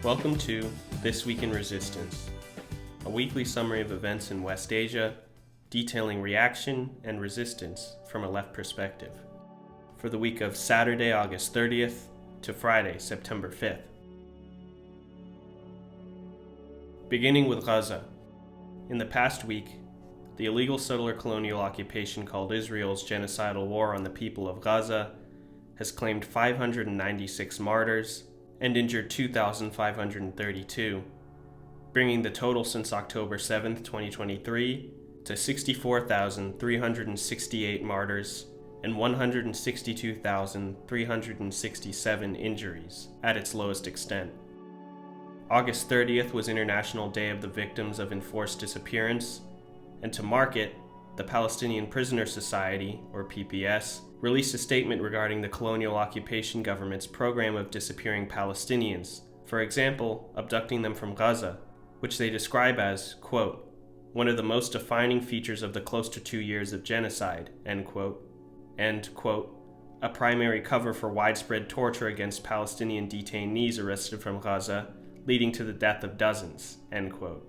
Welcome to This Week in Resistance, a weekly summary of events in West Asia, detailing reaction and resistance from a left perspective, for the week of Saturday, August 30th to Friday, September 5th. Beginning with Gaza. In the past week, the illegal settler colonial occupation called Israel's genocidal war on the people of Gaza has claimed 596 martyrs and injured 2,532, bringing the total since October 7, 2023 to 64,368 martyrs and 162,367 injuries at its lowest extent. August 30th was International Day of the Victims of Enforced Disappearance, and to mark it, the Palestinian Prisoner Society, or PPS, released a statement regarding the colonial occupation government's program of disappearing Palestinians, for example, abducting them from Gaza, which they describe as, quote, one of the most defining features of the close to 2 years of genocide, end quote, and, quote, a primary cover for widespread torture against Palestinian detainees arrested from Gaza, leading to the death of dozens, end quote.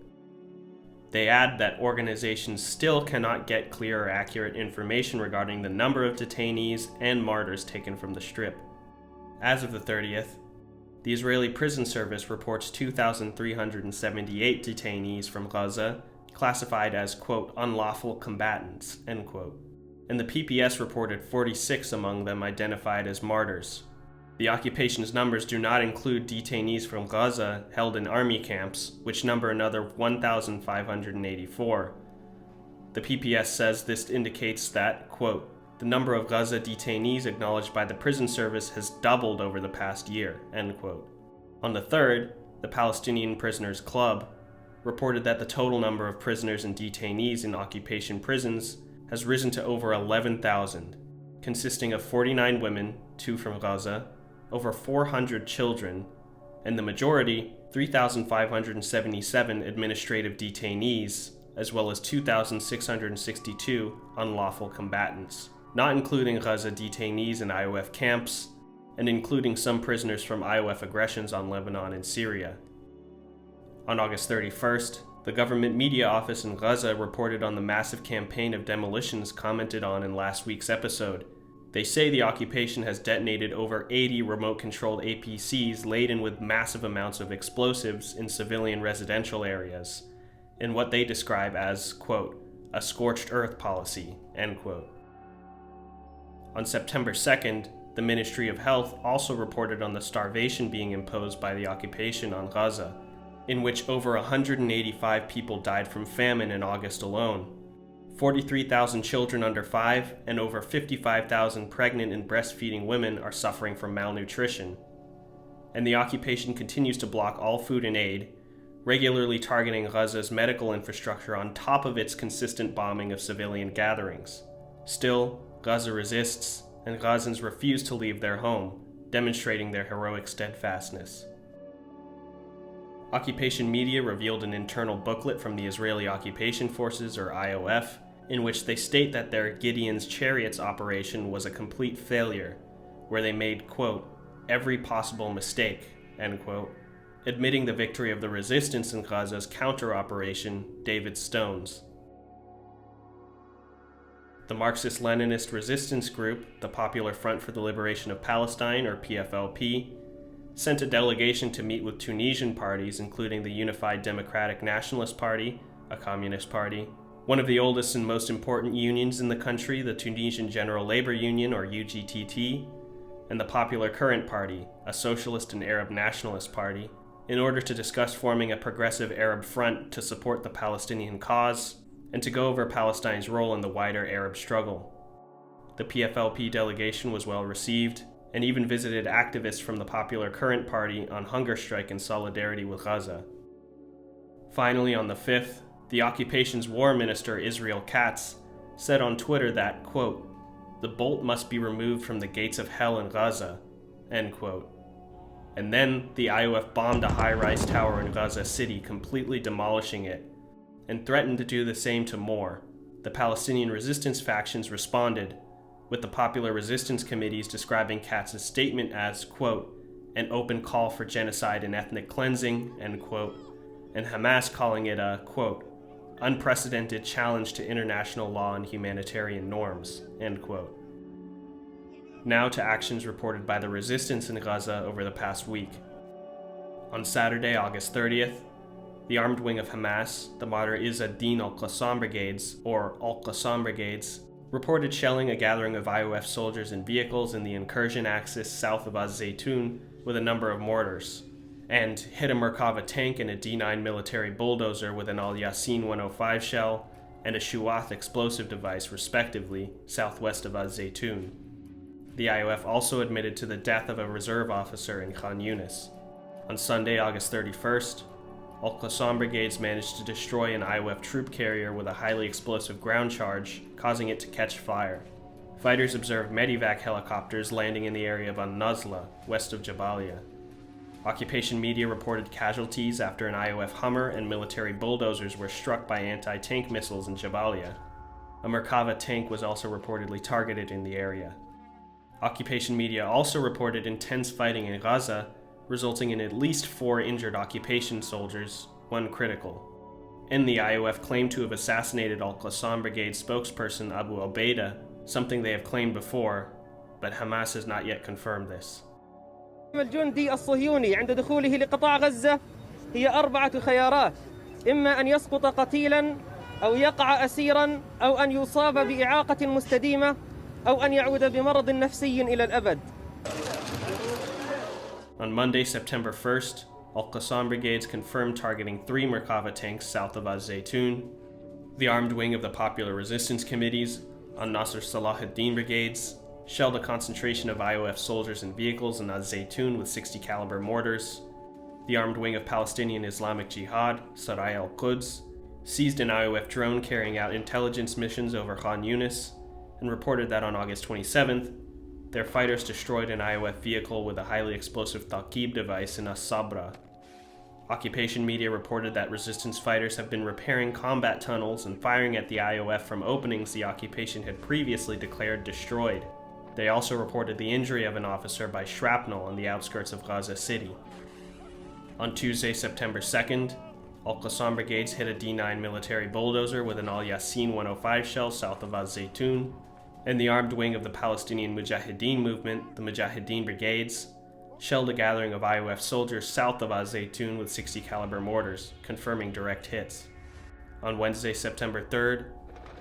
They add that organizations still cannot get clear or accurate information regarding the number of detainees and martyrs taken from the Strip. As of the 30th, the Israeli Prison Service reports 2,378 detainees from Gaza classified as, quote, unlawful combatants, end quote, and the PPS reported 46 among them identified as martyrs. The occupation's numbers do not include detainees from Gaza held in army camps, which number another 1,584. The PPS says this indicates that, quote, the number of Gaza detainees acknowledged by the prison service has doubled over the past year, end quote. On the 3rd, the Palestinian Prisoners Club reported that the total number of prisoners and detainees in occupation prisons has risen to over 11,000, consisting of 49 women, 2 from Gaza, over 400 children, and the majority, 3,577 administrative detainees, as well as 2,662 unlawful combatants, not including Gaza detainees in IOF camps, and including some prisoners from IOF aggressions on Lebanon and Syria. On August 31st, the government media office in Gaza reported on the massive campaign of demolitions commented on in last week's episode. They say the occupation has detonated over 80 remote-controlled APCs laden with massive amounts of explosives in civilian residential areas, in what they describe as, quote, a scorched earth policy, end quote. On September 2nd, the Ministry of Health also reported on the starvation being imposed by the occupation on Gaza, in which over 185 people died from famine in August alone. 43,000 children under 5 and over 55,000 pregnant and breastfeeding women are suffering from malnutrition. And the occupation continues to block all food and aid, regularly targeting Gaza's medical infrastructure on top of its consistent bombing of civilian gatherings. Still, Gaza resists, and Gazans refuse to leave their home, demonstrating their heroic steadfastness. Occupation media revealed an internal booklet from the Israeli Occupation Forces, or IOF, in which they state that their Gideon's Chariots operation was a complete failure, where they made, quote, every possible mistake, end quote, admitting the victory of the resistance in Gaza's counter-operation, David Stones. The Marxist-Leninist resistance group, the Popular Front for the Liberation of Palestine, or PFLP, sent a delegation to meet with Tunisian parties, including the Unified Democratic Nationalist Party, a communist party, one of the oldest and most important unions in the country, the Tunisian General Labor Union, or UGTT, and the Popular Current Party, a socialist and Arab nationalist party, in order to discuss forming a progressive Arab front to support the Palestinian cause and to go over Palestine's role in the wider Arab struggle. The PFLP delegation was well received, and even visited activists from the Popular Current Party on hunger strike in solidarity with Gaza. Finally, on the 5th, the occupation's War Minister Israel Katz said on Twitter that, quote, the bolt must be removed from the gates of hell in Gaza, end quote. And then the IOF bombed a high-rise tower in Gaza City, completely demolishing it, and threatened to do the same to more. The Palestinian resistance factions responded, with the Popular Resistance Committees describing Katz's statement as, quote, an open call for genocide and ethnic cleansing, end quote, and Hamas calling it a, quote, unprecedented challenge to international law and humanitarian norms, end quote. Now to actions reported by the resistance in Gaza over the past week. On Saturday, August 30th, the armed wing of Hamas, the Mater Izz ad-Din al-Qassam Brigades, or Al-Qassam Brigades, reported shelling a gathering of IOF soldiers and vehicles in the incursion axis south of Az-Zaytun with a number of mortars, and hit a Merkava tank and a D9 military bulldozer with an Al-Yasin 105 shell and a Shuwath explosive device, respectively, southwest of Az-Zaytun. The IOF also admitted to the death of a reserve officer in Khan Yunis. On Sunday, August 31st, Al-Qassam Brigades managed to destroy an IOF troop carrier with a highly explosive ground charge, causing it to catch fire. Fighters observed Medivac helicopters landing in the area of An-Nazla, west of Jabalia. Occupation media reported casualties after an IOF Hummer and military bulldozers were struck by anti-tank missiles in Jabalia. A Merkava tank was also reportedly targeted in the area. Occupation media also reported intense fighting in Gaza, resulting in at least 4 injured occupation soldiers, 1 critical. And the IOF claimed to have assassinated Al-Qassam Brigade spokesperson Abu Obeida, something they have claimed before, but Hamas has not yet confirmed this. الجندي الصهيوني عند دخوله لقطاع غزة هي 4 خيارات، إما أن يسقط قتيلا أو يقع أسيرا أو أن يصاب بإعاقة مستديمة أو أن يعود بمرض نفسي إلى الأبد. On Monday, September 1st, Al-Qassam Brigades confirmed targeting 3 Merkava tanks south of Az-Zaytun. The armed wing of the Popular Resistance Committees, An-Nasr Salah ad-Din Brigades, shelled a concentration of IOF soldiers and vehicles in Az-Zaytun with 60 caliber mortars. The armed wing of Palestinian Islamic Jihad, Sarai al-Quds, seized an IOF drone carrying out intelligence missions over Khan Yunis, and reported that on August 27th, their fighters destroyed an IOF vehicle with a highly explosive Taqib device in As-Sabra. Occupation media reported that resistance fighters have been repairing combat tunnels and firing at the IOF from openings the occupation had previously declared destroyed. They also reported the injury of an officer by shrapnel on the outskirts of Gaza City. On Tuesday, September 2nd, Al-Qassam Brigades hit a D9 military bulldozer with an Al-Yasin 105 shell south of Az-Zaytun, and the armed wing of the Palestinian Mujahideen movement, the Mujahideen Brigades, shelled a gathering of IOF soldiers south of Az-Zaytun with 60 caliber mortars, confirming direct hits. On Wednesday, September 3rd,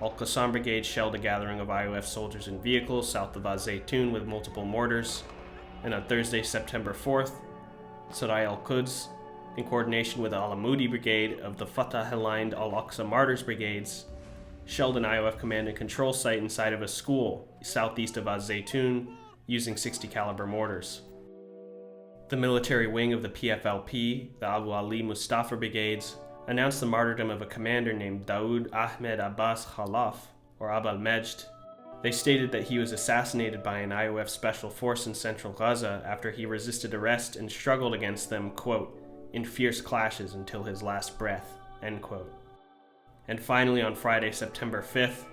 Al-Qassam Brigade shelled a gathering of IOF soldiers and vehicles south of Az-Zaytun with multiple mortars, and on Thursday, September 4th, Sarai al-Quds, in coordination with the Al-Amudi Brigade of the Fatah-aligned Al-Aqsa Martyrs Brigades, shelled an IOF command and control site inside of a school southeast of Az-Zaytun using 60 caliber mortars. The military wing of the PFLP, the Abu Ali Mustafa Brigades, announced the martyrdom of a commander named Daoud Ahmed Abbas Khalaf, or Ab al-Majd. They stated that he was assassinated by an IOF special force in central Gaza after he resisted arrest and struggled against them, quote, in fierce clashes until his last breath, end quote. And finally, on Friday, September 5th,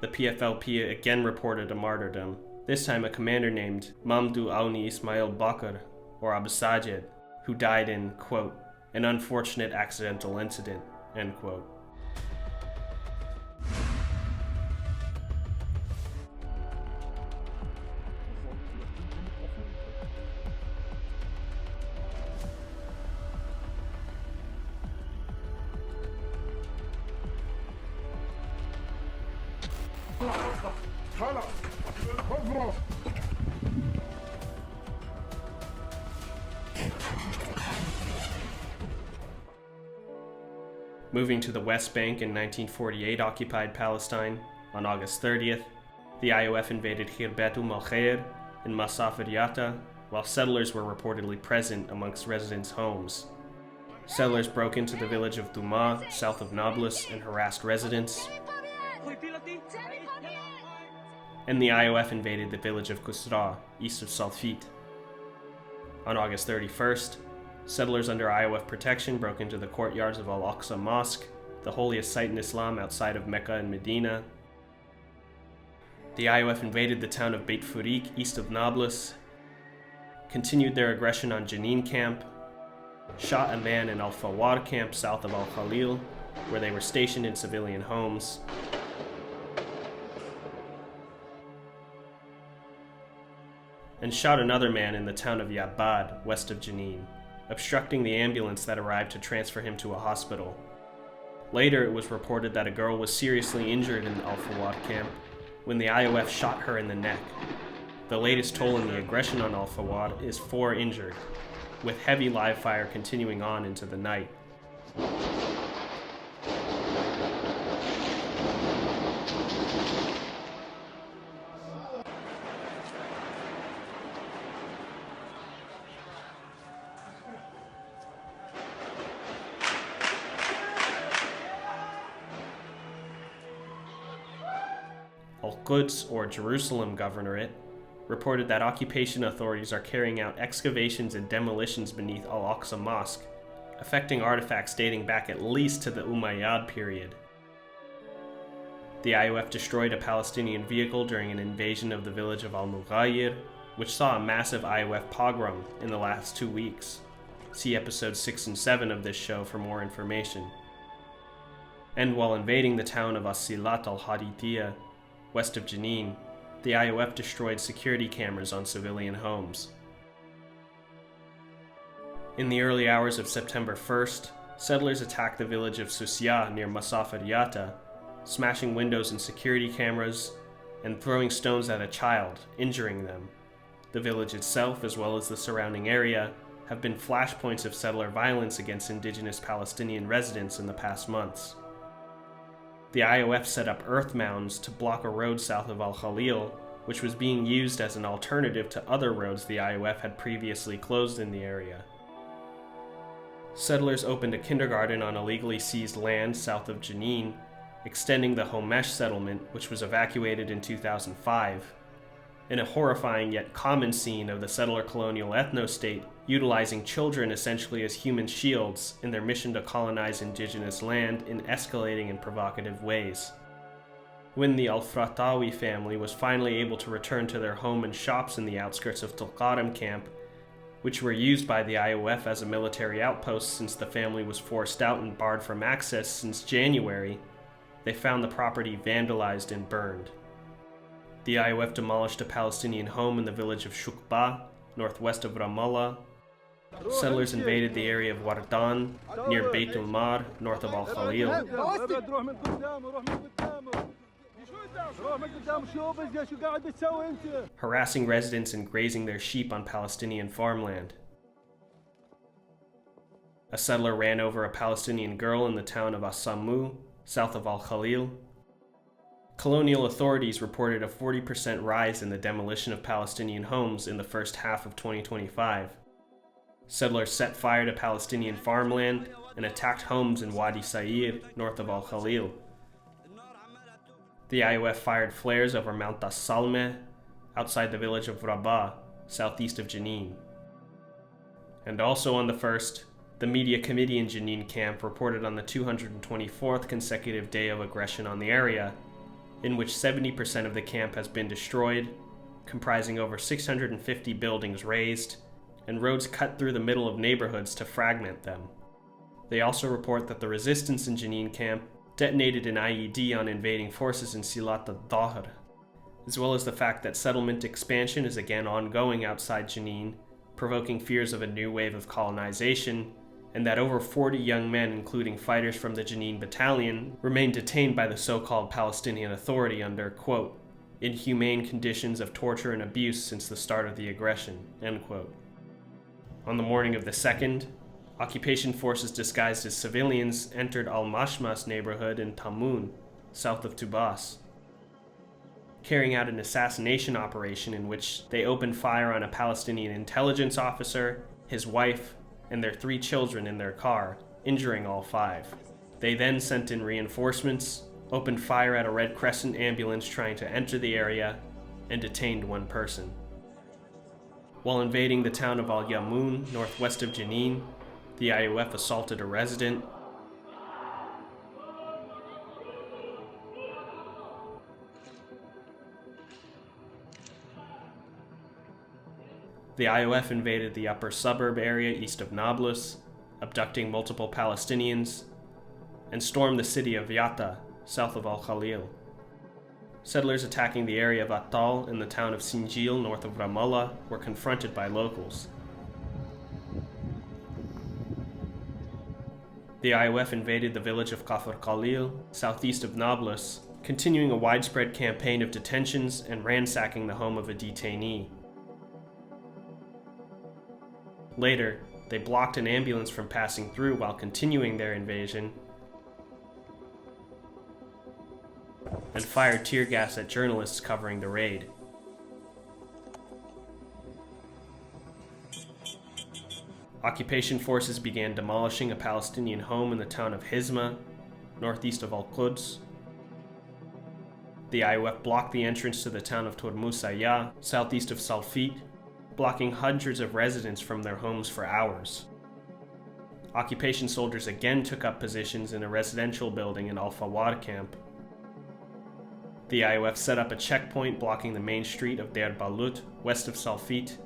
the PFLP again reported a martyrdom, this time a commander named Mamdou Aouni Ismail Bakr, or Abu Sajid, who died in, quote, an unfortunate accidental incident, end quote. Moving to the West Bank in 1948 occupied Palestine, on August 30th, the IOF invaded Khirbatum al-Khair in Masaf al-Yatta, while settlers were reportedly present amongst residents' homes. Settlers broke into the village of Duma, south of Nablus, and harassed residents. And the IOF invaded the village of Kusra, east of Salfit. On August 31st, settlers under IOF protection broke into the courtyards of Al-Aqsa Mosque, the holiest site in Islam outside of Mecca and Medina. The IOF invaded the town of Beit Furik, east of Nablus. continued their aggression on Jenin camp, shot a man in Al-Fawar camp south of Al-Khalil, where they were stationed in civilian homes, and shot another man in the town of Yabad, west of Jenin, obstructing the ambulance that arrived to transfer him to a hospital. Later, it was reported that a girl was seriously injured in Al-Fawar camp when the IOF shot her in the neck. The latest toll in the aggression on Al-Fawar is 4 injured, with heavy live fire continuing on into the night. Al-Quds, or Jerusalem Governorate, reported that occupation authorities are carrying out excavations and demolitions beneath Al-Aqsa Mosque, affecting artifacts dating back at least to the Umayyad period. The IOF destroyed a Palestinian vehicle during an invasion of the village of Al-Mughayir, which saw a massive IOF pogrom in the last 2 weeks. See episodes 6 and 7 of this show for more information. And while invading the town of As-Silat al-Hadithiyah, west of Jenin, the IOF destroyed security cameras on civilian homes. In the early hours of September 1st, settlers attacked the village of Susya near Masafariyata, smashing windows and security cameras, and throwing stones at a child, injuring them. The village itself, as well as the surrounding area, have been flashpoints of settler violence against indigenous Palestinian residents in the past months. The IOF set up earth mounds to block a road south of Al-Khalil, which was being used as an alternative to other roads the IOF had previously closed in the area. Settlers opened a kindergarten on illegally seized land south of Jenin, extending the Homesh settlement, which was evacuated in 2005, in a horrifying yet common scene of the settler colonial ethno-state utilizing children essentially as human shields in their mission to colonize indigenous land in escalating and provocative ways. When the Al-Fratawi family was finally able to return to their home and shops in the outskirts of Tulkarem camp, which were used by the IOF as a military outpost since the family was forced out and barred from access since January, they found the property vandalized and burned. The IOF demolished a Palestinian home in the village of Shukba, northwest of Ramallah. Settlers invaded the area of Wardan, near Beit al-Mar, north of Al-Khalil. Harassing residents and grazing their sheep on Palestinian farmland. A settler ran over a Palestinian girl in the town of As-Sammu, south of Al-Khalil. Colonial authorities reported a 40% rise in the demolition of Palestinian homes in the first half of 2025. Settlers set fire to Palestinian farmland and attacked homes in Wadi Sa'ir, north of Al-Khalil. The IOF fired flares over Mount As-Salmeh, outside the village of Rabah, southeast of Jenin. And also on the 1st, the Media Committee in Jenin camp reported on the 224th consecutive day of aggression on the area, in which 70% of the camp has been destroyed, comprising over 650 buildings razed, and roads cut through the middle of neighborhoods to fragment them. They also report that the resistance in Jenin camp detonated an IED on invading forces in Silat al-Dahr, as well as the fact that settlement expansion is again ongoing outside Jenin, provoking fears of a new wave of colonization, and that over 40 young men, including fighters from the Jenin battalion, remain detained by the so-called Palestinian Authority under, quote, inhumane conditions of torture and abuse since the start of the aggression, end quote. On the morning of the 2nd, occupation forces disguised as civilians entered Al-Mashmas neighborhood in Tamun, south of Tubas, carrying out an assassination operation in which they opened fire on a Palestinian intelligence officer, his wife, and their 3 children in their car, injuring all 5. They then sent in reinforcements, opened fire at a Red Crescent ambulance trying to enter the area, and detained 1 person. While invading the town of Al-Yamun, northwest of Jenin, the IOF assaulted a resident. The IOF invaded the upper suburb area east of Nablus, abducting multiple Palestinians, and stormed the city of Yatta, south of Al-Khalil. Settlers attacking the area of Attal and the town of Sinjil, north of Ramallah, were confronted by locals. The IOF invaded the village of Kafr Khalil, southeast of Nablus, continuing a widespread campaign of detentions and ransacking the home of a detainee. Later, they blocked an ambulance from passing through while continuing their invasion, and fired tear gas at journalists covering the raid. Occupation forces began demolishing a Palestinian home in the town of Hizma, northeast of Al-Quds. The IOF blocked the entrance to the town of Tormusaya, southeast of Salfit, blocking hundreds of residents from their homes for hours. Occupation soldiers again took up positions in a residential building in Al-Fawar camp. The IOF set up a checkpoint blocking the main street of Deir Balut, west of Salfit.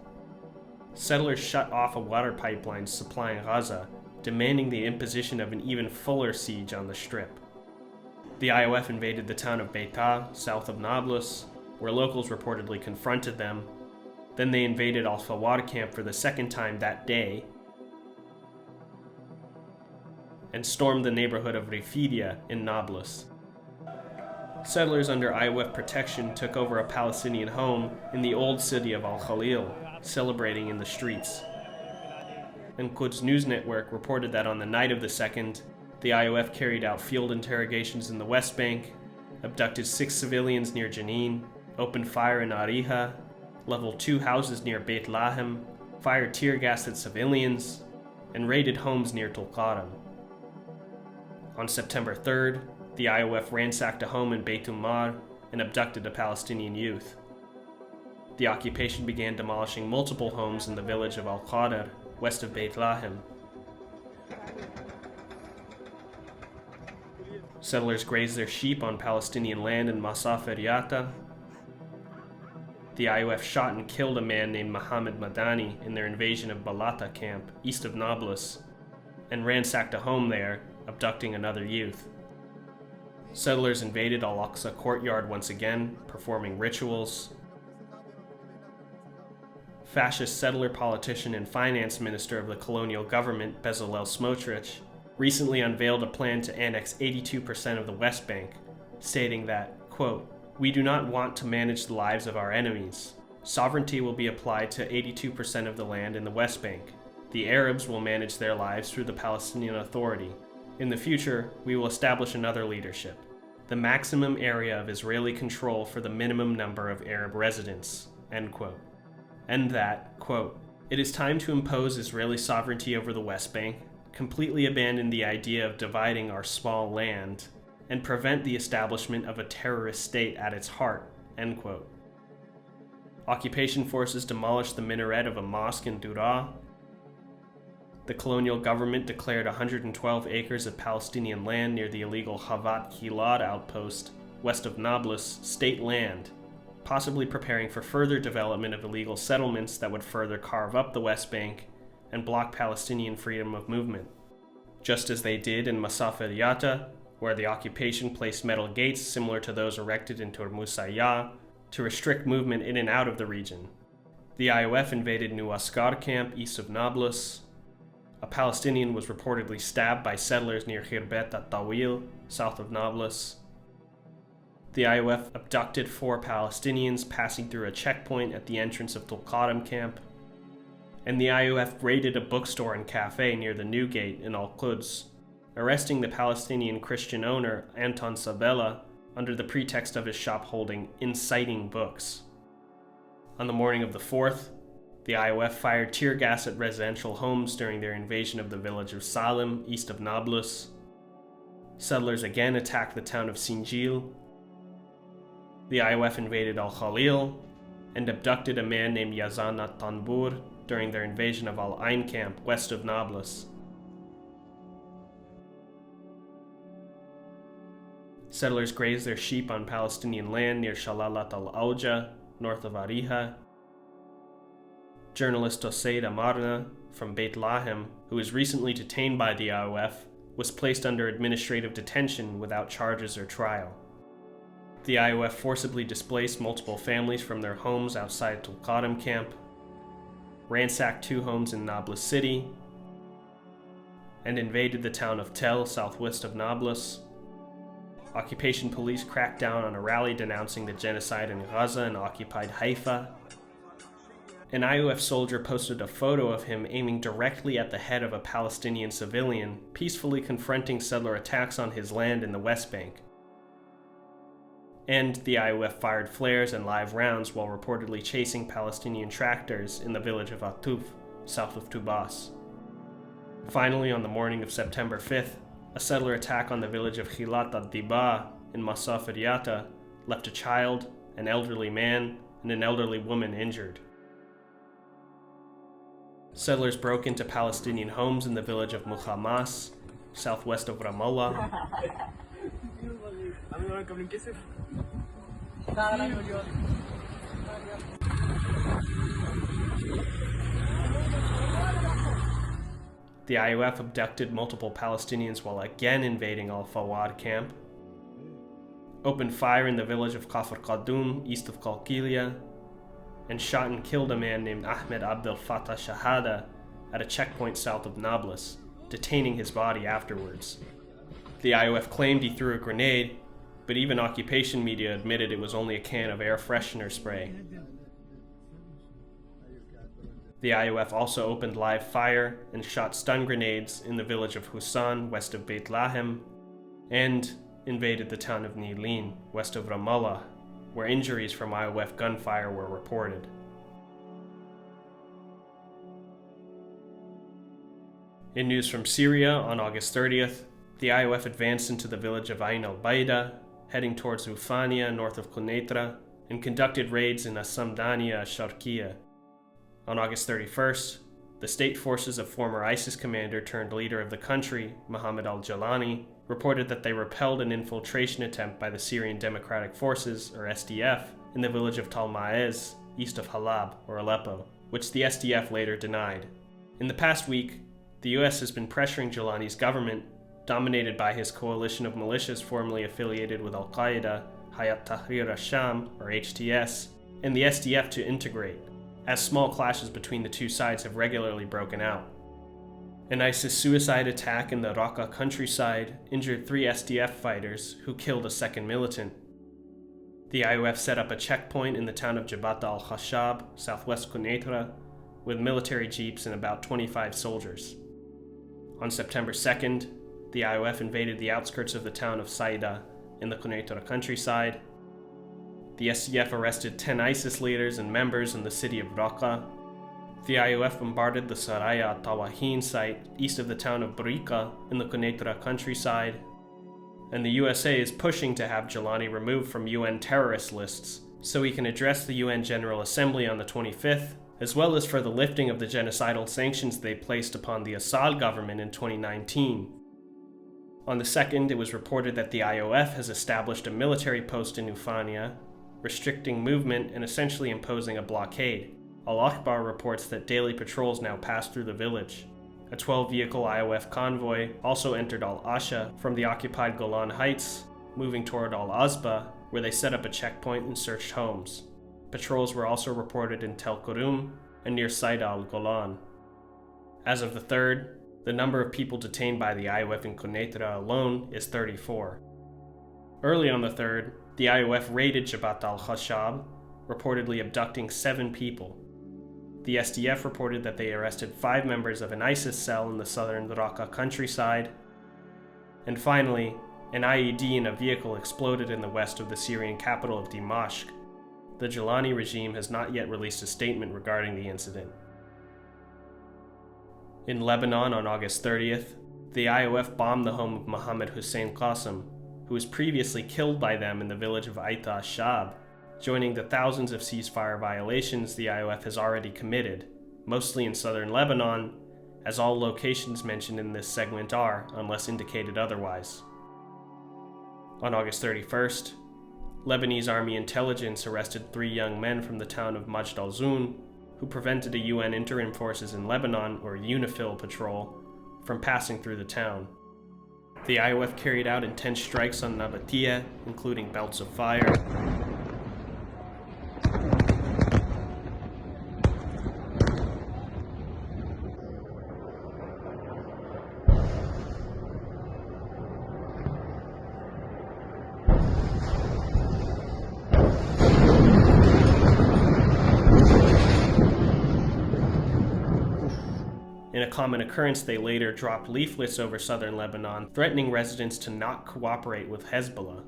Settlers shut off a water pipeline supplying Gaza, demanding the imposition of an even fuller siege on the strip. The IOF invaded the town of Beita, south of Nablus, where locals reportedly confronted them. Then they invaded Al-Fawar camp for the second time that day, and stormed the neighborhood of Rifidia in Nablus. Settlers under IOF protection took over a Palestinian home in the old city of Al-Khalil, celebrating in the streets. And Quds News Network reported that on the night of the 2nd, the IOF carried out field interrogations in the West Bank, abducted 6 civilians near Jenin, opened fire in Ariha, leveled 2 houses near Beit Lahem, fired tear gas at civilians, and raided homes near Tulqaram. On September 3rd, the IOF ransacked a home in Beit Umar and abducted a Palestinian youth. The occupation began demolishing multiple homes in the village of Al-Qadr, west of Beit Lahem. Settlers grazed their sheep on Palestinian land in Masaf Yatta. The IOF shot and killed a man named Mohammed Madani in their invasion of Balata camp, east of Nablus, and ransacked a home there, abducting another youth. Settlers invaded Al-Aqsa courtyard once again, performing rituals. Fascist settler politician and finance minister of the colonial government, Bezalel Smotrich, recently unveiled a plan to annex 82% of the West Bank, stating that, quote, "We do not want to manage the lives of our enemies. Sovereignty will be applied to 82% of the land in the West Bank. The Arabs will manage their lives through the Palestinian Authority. In the future, we will establish another leadership, the maximum area of Israeli control for the minimum number of Arab residents," end quote. And that, quote, "It is time to impose Israeli sovereignty over the West Bank, completely abandon the idea of dividing our small land, and prevent the establishment of a terrorist state at its heart," end quote. Occupation forces demolished the minaret of a mosque in Dura. The colonial government declared 112 acres of Palestinian land near the illegal Havat Kilad outpost, west of Nablus, state land, possibly preparing for further development of illegal settlements that would further carve up the West Bank and block Palestinian freedom of movement. Just as they did in Masaf Yatta, where the occupation placed metal gates similar to those erected in Tormusaya to restrict movement in and out of the region. The IOF invaded New Askar camp east of Nablus. A Palestinian was reportedly stabbed by settlers near Khirbet at-Tawil, south of Nablus. The IOF abducted 4 Palestinians passing through a checkpoint at the entrance of Tulqaram camp. And the IOF raided a bookstore and cafe near the New Gate in Al-Quds, arresting the Palestinian Christian owner Anton Sabella under the pretext of his shop holding inciting books. On the morning of the 4th, the IOF fired tear gas at residential homes during their invasion of the village of Salim, east of Nablus. Settlers again attacked the town of Sinjil. The IOF invaded Al-Khalil and abducted a man named Yazan at-Tanbur during their invasion of Al-Ain camp west of Nablus. Settlers grazed their sheep on Palestinian land near Shalalat al-Auja, north of Ariha. journalist Oseida Marna from Beit Lahem, who was recently detained by the IOF, was placed under administrative detention without charges or trial. The IOF forcibly displaced multiple families from their homes outside Tulkarm camp, ransacked 2 homes in Nablus city, and invaded the town of Tel, southwest of Nablus. Occupation police cracked down on a rally denouncing the genocide in Gaza and occupied Haifa. An IOF soldier posted a photo of him aiming directly at the head of a Palestinian civilian, peacefully confronting settler attacks on his land in the West Bank. And the IOF fired flares and live rounds while reportedly chasing Palestinian tractors in the village of Atuf, south of Tubas. Finally, on the morning of September 5th, a settler attack on the village of Khilat ad-Diba in Masaf Riyata left a child, an elderly man, and an elderly woman injured. Settlers broke into Palestinian homes in the village of Mukhamas, southwest of Ramallah. The IOF abducted multiple Palestinians while again invading Al-Fawad camp, opened fire in the village of Kafr Qadum, east of Qalqilia, and shot and killed a man named Ahmed Abdel Fattah Shahada at a checkpoint south of Nablus, detaining his body afterwards. The IOF claimed he threw a grenade, but even occupation media admitted it was only a can of air freshener spray. The IOF also opened live fire and shot stun grenades in the village of Hussan, west of Beit Lahem, and invaded the town of Nilin, west of Ramallah, where injuries from IOF gunfire were reported. In news from Syria, on August 30th, the IOF advanced into the village of Ain al-Baida, heading towards Ufania, north of Quneitra, and conducted raids in As-Samdaniya Sharqiya. On August 31st, the state forces of former ISIS commander turned leader of the country, Mohammed al-Jalani, reported that they repelled an infiltration attempt by the Syrian Democratic Forces, or SDF, in the village of Tal Ma'ez, east of Halab, or Aleppo, which the SDF later denied. In the past week, the US has been pressuring Jalani's government, dominated by his coalition of militias formerly affiliated with Al-Qaeda, Hayat Tahrir al-Sham, or HTS, and the SDF to integrate, as small clashes between the two sides have regularly broken out. An ISIS suicide attack in the Raqqa countryside injured 3 SDF fighters who killed a second militant. The IOF set up a checkpoint in the town of Jabata al-Khashab, southwest Quneitra, with military jeeps and about 25 soldiers. On September 2nd, the IOF invaded the outskirts of the town of Saida in the Quneitra countryside. The SDF arrested 10 ISIS leaders and members in the city of Raqqa. The IOF bombarded the Saraya Tawahin site east of the town of Brika in the Quneitra countryside. And the USA is pushing to have Jalani removed from UN terrorist lists so he can address the UN General Assembly on the 25th, as well as for the lifting of the genocidal sanctions they placed upon the Assad government in 2019. On the 2nd, it was reported that the IOF has established a military post in Ufania, restricting movement and essentially imposing a blockade. Al-Akhbar reports that daily patrols now pass through the village. A 12-vehicle IOF convoy also entered Al-Asha from the occupied Golan Heights, moving toward Al-Azba, where they set up a checkpoint and searched homes. Patrols were also reported in Tel Kurum and near Saida al-Golan. As of the 3rd, the number of people detained by the IOF in Quneitra alone is 34. Early on the 3rd, the IOF raided Jabhat al-Khashab, reportedly abducting 7 people. The SDF reported that they arrested 5 members of an ISIS cell in the southern Raqqa countryside. And finally, an IED in a vehicle exploded in the west of the Syrian capital of Dimashq. The Jalani regime has not yet released a statement regarding the incident. In Lebanon on August 30th, the IOF bombed the home of Mohammed Hussein Qassam, who was previously killed by them in the village of Aita Shab, joining the thousands of ceasefire violations the IOF has already committed, mostly in southern Lebanon, as all locations mentioned in this segment are, unless indicated otherwise. On August 31st, Lebanese army intelligence arrested 3 young men from the town of Majd al-Zun, who prevented a UN Interim Forces in Lebanon, or UNIFIL, patrol from passing through the town. The IOF carried out intense strikes on Nabatea, including belts of fire. In a common occurrence, they later dropped leaflets over southern Lebanon, threatening residents to not cooperate with Hezbollah.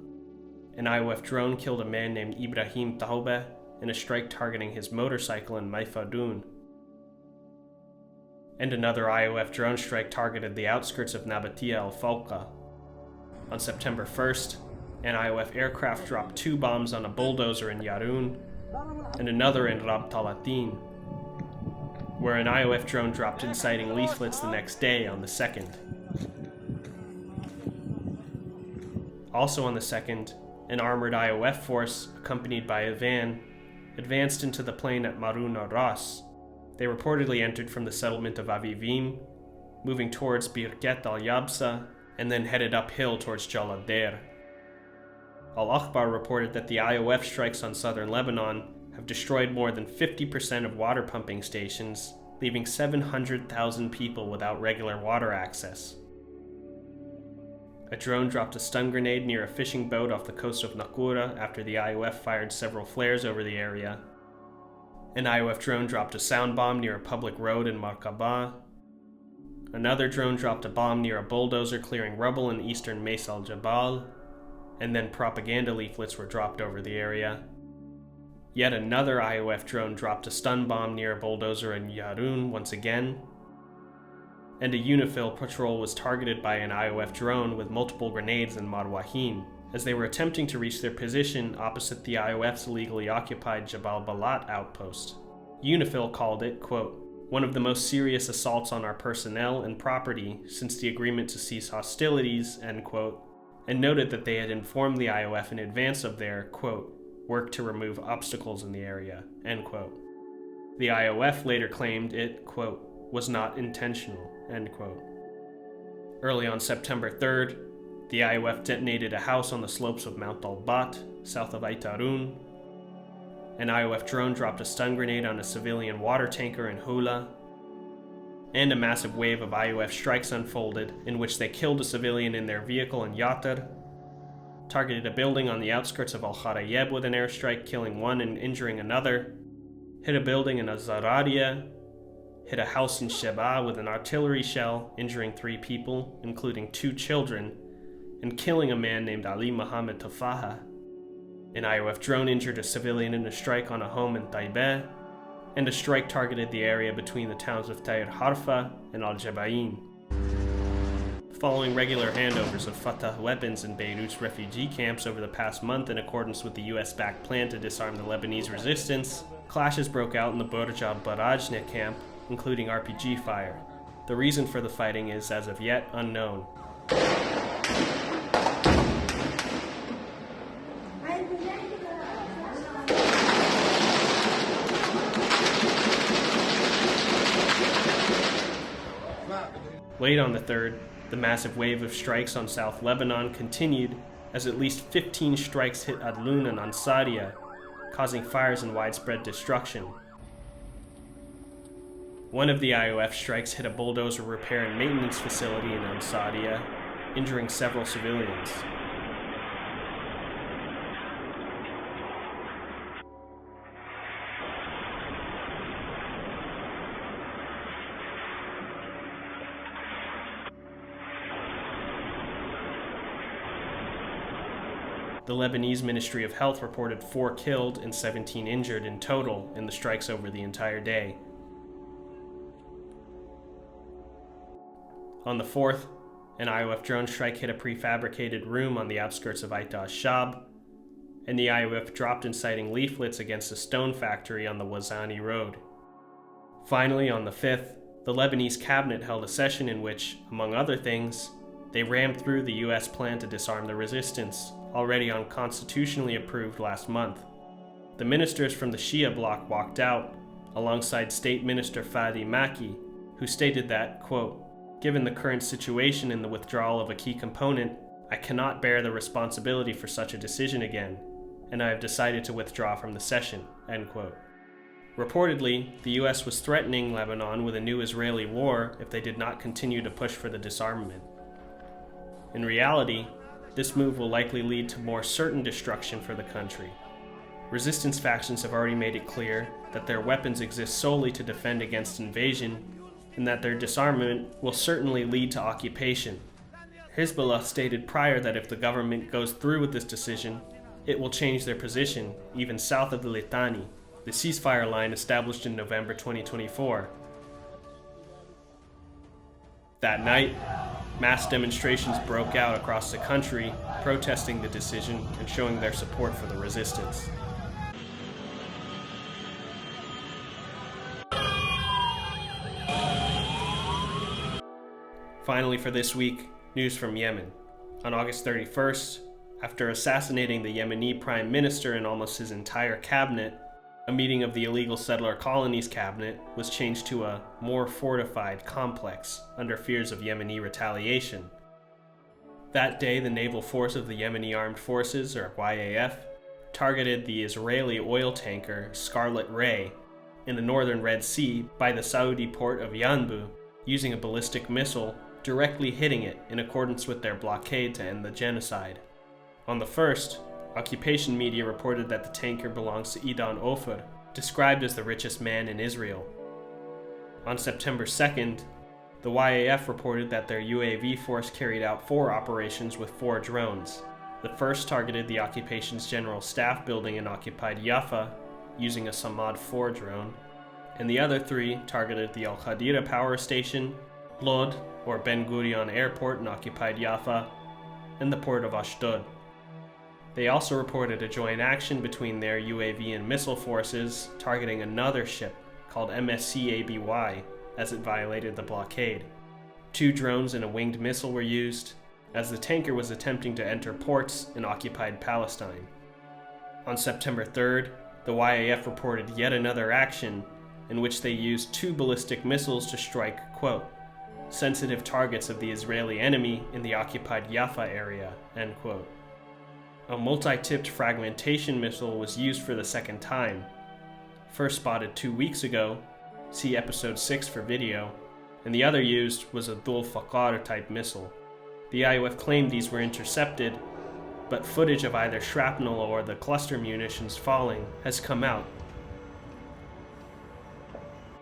An IOF drone killed a man named Ibrahim Tahoubeh in a strike targeting his motorcycle in Maifadun. And another IOF drone strike targeted the outskirts of Nabatea al-Fawqa. On September 1st, an IOF aircraft dropped 2 bombs on a bulldozer in Yarun, and another in Rab Talatin, where an IOF drone dropped inciting leaflets the next day on the 2nd. Also on the 2nd, an armored IOF force, accompanied by a van, advanced into the plain at Marun al-Ras. They reportedly entered from the settlement of Avivim, moving towards Birket al-Yabsa, and then headed uphill towards Jalader. Al-Akhbar reported that the IOF strikes on southern Lebanon have destroyed more than 50% of water pumping stations, leaving 700,000 people without regular water access. A drone dropped a stun grenade near a fishing boat off the coast of Nakura after the IOF fired several flares over the area. An IOF drone dropped a sound bomb near a public road in Markaba. Another drone dropped a bomb near a bulldozer clearing rubble in eastern Mays al-Jabal, and then propaganda leaflets were dropped over the area. Yet another IOF drone dropped a stun bomb near a bulldozer in Yarun once again, and a UNIFIL patrol was targeted by an IOF drone with multiple grenades in Marwahin, as they were attempting to reach their position opposite the IOF's illegally occupied Jabal Balat outpost. UNIFIL called it, quote, one of the most serious assaults on our personnel and property since the agreement to cease hostilities, end quote, and noted that they had informed the IOF in advance of their, quote, work to remove obstacles in the area, end quote. The IOF later claimed it, quote, was not intentional, end quote. Early on September 3rd, the IOF detonated a house on the slopes of Mount Al-Bat, south of Aitarun. An IOF drone dropped a stun grenade on a civilian water tanker in Hula. And a massive wave of IOF strikes unfolded, in which they killed a civilian in their vehicle in Yatar, targeted a building on the outskirts of Al-Kharayeb with an airstrike, killing one and injuring another, hit a building in Azaradia, hit a house in Sheba with an artillery shell, injuring 3 people, including 2 children, and killing a man named Ali Mohammed Tafaha. An IOF drone injured a civilian in a strike on a home in Taibeh, and a strike targeted the area between the towns of Tair Harfa and Al-Jabain. Following regular handovers of Fatah weapons in Beirut's refugee camps over the past month in accordance with the US-backed plan to disarm the Lebanese resistance, clashes broke out in the Burj al-Barajne camp, including RPG fire. The reason for the fighting is, as of yet, unknown. Late on the 3rd, the massive wave of strikes on South Lebanon continued as at least 15 strikes hit Adlun and Ansariya, causing fires and widespread destruction. One of the IOF strikes hit a bulldozer repair and maintenance facility in Ansariya, injuring several civilians. The Lebanese Ministry of Health reported 4 killed and 17 injured in total in the strikes over the entire day. On the 4th, an IOF drone strike hit a prefabricated room on the outskirts of Ait al-Shab, and the IOF dropped inciting leaflets against a stone factory on the Wazani Road. Finally, on the 5th, the Lebanese cabinet held a session in which, among other things, they rammed through the US plan to disarm the resistance, already unconstitutionally approved last month. The ministers from the Shia bloc walked out, alongside State Minister Fadi Maki, who stated that, quote, "Given the current situation and the withdrawal of a key component, I cannot bear the responsibility for such a decision again, and I have decided to withdraw from the session," end quote. Reportedly, the US was threatening Lebanon with a new Israeli war if they did not continue to push for the disarmament. In reality, this move will likely lead to more certain destruction for the country. Resistance factions have already made it clear that their weapons exist solely to defend against invasion, and that their disarmament will certainly lead to occupation. Hezbollah stated prior that if the government goes through with this decision, it will change their position, even south of the Litani, the ceasefire line established in November 2024. That night, mass demonstrations broke out across the country, protesting the decision and showing their support for the resistance. Finally for this week, news from Yemen. On August 31st, after assassinating the Yemeni Prime Minister and almost his entire cabinet, a meeting of the illegal settler colonies cabinet was changed to a more fortified complex under fears of Yemeni retaliation. That day, the naval force of the Yemeni Armed Forces, or YAF, targeted the Israeli oil tanker Scarlet Ray in the northern Red Sea by the Saudi port of Yanbu, using a ballistic missile, directly hitting it in accordance with their blockade to end the genocide. On the 1st, occupation media reported that the tanker belongs to Idan Ofer, described as the richest man in Israel. On September 2nd, the YAF reported that their UAV force carried out 4 operations with 4 drones. The first targeted the occupation's general staff building in occupied Jaffa using a Samad 4 drone, and the other 3 targeted the Al Khadira power station, Lod, or Ben Gurion Airport in occupied Jaffa, and the port of Ashdod. They also reported a joint action between their UAV and missile forces targeting another ship called MSC ABY as it violated the blockade. 2 drones and a winged missile were used as the tanker was attempting to enter ports in occupied Palestine. On September 3rd, the YAF reported yet another action in which they used 2 ballistic missiles to strike, quote, "sensitive targets of the Israeli enemy in the occupied Jaffa area," end quote. A multi-tipped fragmentation missile was used for the second time. First spotted 2 weeks ago, see episode 6 for video, and the other used was a Dhul Faqar type missile. The IOF claimed these were intercepted, but footage of either shrapnel or the cluster munitions falling has come out.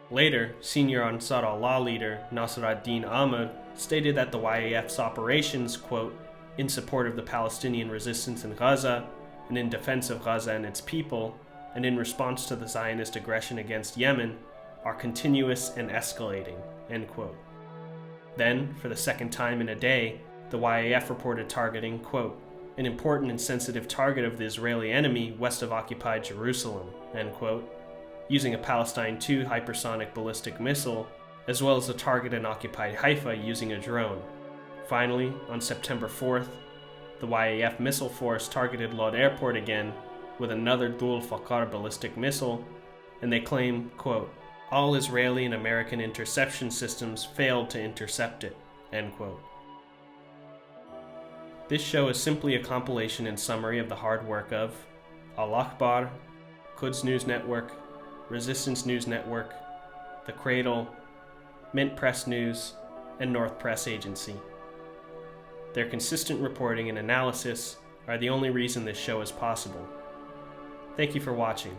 Later, senior Ansarallah leader Nasr ad-Din Ahmad stated that the YAF's operations, quote, "in support of the Palestinian resistance in Gaza, and in defense of Gaza and its people, and in response to the Zionist aggression against Yemen, are continuous and escalating," end quote. Then, for the second time in a day, the YAF reported targeting, quote, "an important and sensitive target of the Israeli enemy west of occupied Jerusalem," end quote, using a Palestine II hypersonic ballistic missile, as well as a target in occupied Haifa using a drone. Finally, on September 4th, the YAF missile force targeted Lod Airport again with another Dhul Faqar ballistic missile, and they claim, quote, "all Israeli and American interception systems failed to intercept it," end quote. This show is simply a compilation and summary of the hard work of Al Akhbar, Quds News Network, Resistance News Network, The Cradle, Mint Press News, and North Press Agency. Their consistent reporting and analysis are the only reason this show is possible. Thank you for watching.